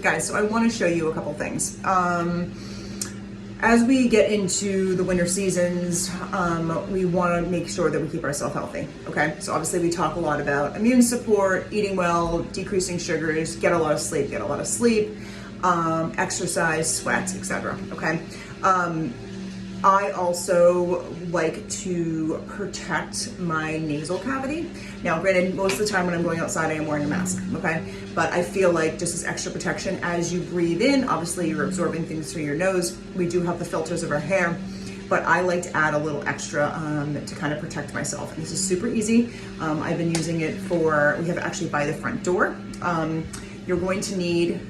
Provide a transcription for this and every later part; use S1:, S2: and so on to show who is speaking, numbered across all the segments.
S1: guys, so I want to show you a couple things. As we get into the winter seasons, we want to make sure that we keep ourselves healthy, okay? So obviously we talk a lot about immune support, eating well, decreasing sugars, get a lot of sleep, exercise, sweat, etc., okay? I also like to protect my nasal cavity. Now, granted, most of the time when I'm going outside, I am wearing a mask, okay? But I feel like just as extra protection as you breathe in, obviously you're absorbing things through your nose. We do have the filters of our hair, but I like to add a little extra to kind of protect myself. And this is super easy. I've been using it we have it actually by the front door. You're going to need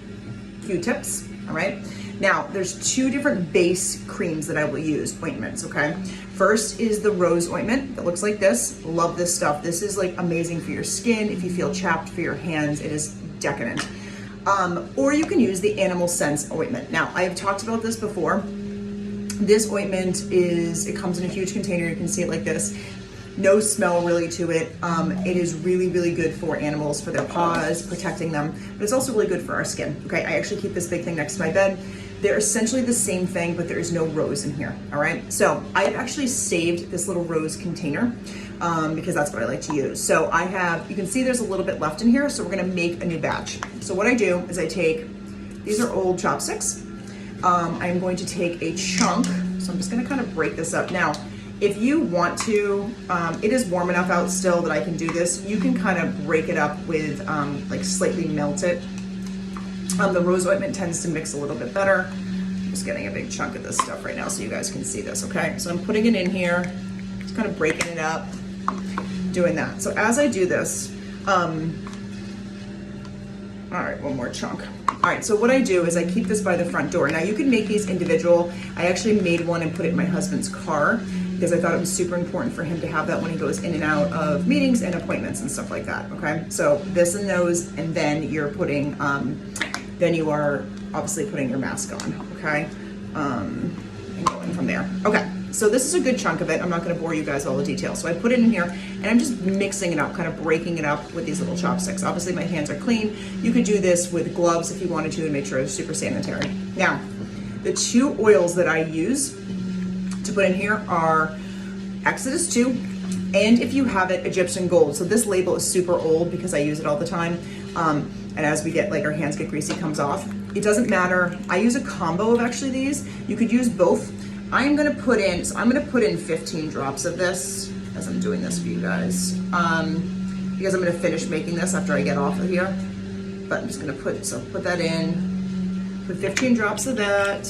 S1: Q-tips, all right? Now, there's two different base creams that I will use, ointments, okay? First is the rose ointment that looks like this. Love this stuff. This is like amazing for your skin. If you feel chapped, for your hands, it is decadent. Or you can use the animal sense ointment. Now, I have talked about this before. This ointment it comes in a huge container. You can see it like this. No smell really to it. It is really, really good for animals, for their paws, protecting them, but it's also really good for our skin, okay? I actually keep this big thing next to my bed. They're essentially the same thing, but there is no rose in here, all right? So I have actually saved this little rose container because that's what I like to use. So you can see there's a little bit left in here, so we're gonna make a new batch. So what I do is these are old chopsticks. I'm going to take a chunk, so I'm just gonna kind of break this up. Now, if you want to, it is warm enough out still that I can do this. You can kind of break it up with, like slightly melt it. The rose ointment tends to mix a little bit better. I'm just getting a big chunk of this stuff right now so you guys can see this, okay? So I'm putting it in here, just kind of breaking it up, doing that. So as I do this, all right, one more chunk. All right, so what I do is I keep this by the front door. Now you can make these individual. I actually made one and put it in my husband's car because I thought it was super important for him to have that when he goes in and out of meetings and appointments and stuff like that, okay? So this and those, and then then you are obviously putting your mask on, okay? And going from there. Okay, so this is a good chunk of it. I'm not gonna bore you guys with all the details. So I put it in here and I'm just mixing it up, kind of breaking it up with these little chopsticks. Obviously my hands are clean. You could do this with gloves if you wanted to and make sure it's super sanitary. Now, the two oils that I use to put in here are Exodus 2, and if you have it, Egyptian gold. So this label is super old because I use it all the time. And as we get, like our hands get greasy, it comes off. It doesn't matter. I use a combo of actually these. You could use both. I'm gonna put in 15 drops of this as I'm doing this for you guys. Because I'm gonna finish making this after I get off of here. But I'm just gonna put that in, put 15 drops of that.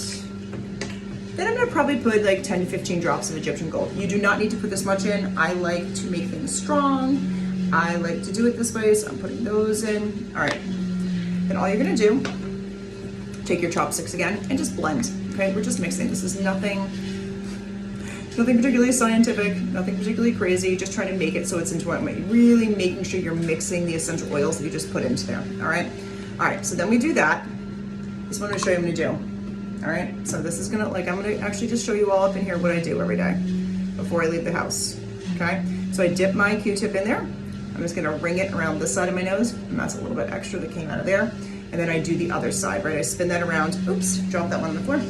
S1: Then I'm gonna probably put like 10 to 15 drops of Egyptian gold. You do not need to put this much in. I like to make things strong. I like to do it this way, so I'm putting those in. All right, then all you're gonna do, take your chopsticks again and just blend, okay? We're just mixing. This is nothing particularly scientific, nothing particularly crazy, just trying to make it so it's into it. Really making sure you're mixing the essential oils that you just put into there, all right? All right, so then we do that. This is what I'm gonna show you what I'm gonna do. All right, so this is gonna, I'm gonna actually just show you all up in here what I do every day before I leave the house, okay? So I dip my Q-tip in there. I'm just gonna ring it around this side of my nose, and that's a little bit extra that came out of there. And then I do the other side, right? I spin that around. Oops, drop that one on the floor.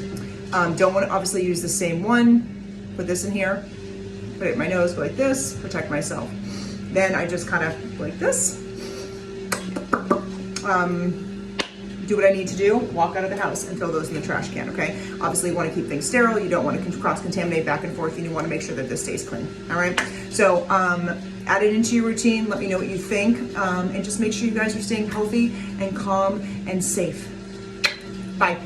S1: Don't wanna obviously use the same one. Put this in here, put it in my nose, go like this, protect myself. Then I just kind of like this. Do what I need to do, walk out of the house and throw those in the trash can, okay? Obviously you wanna keep things sterile, you don't wanna cross-contaminate back and forth, and you wanna make sure that this stays clean, all right? So add it into your routine, let me know what you think, and just make sure you guys are staying healthy and calm and safe. Bye.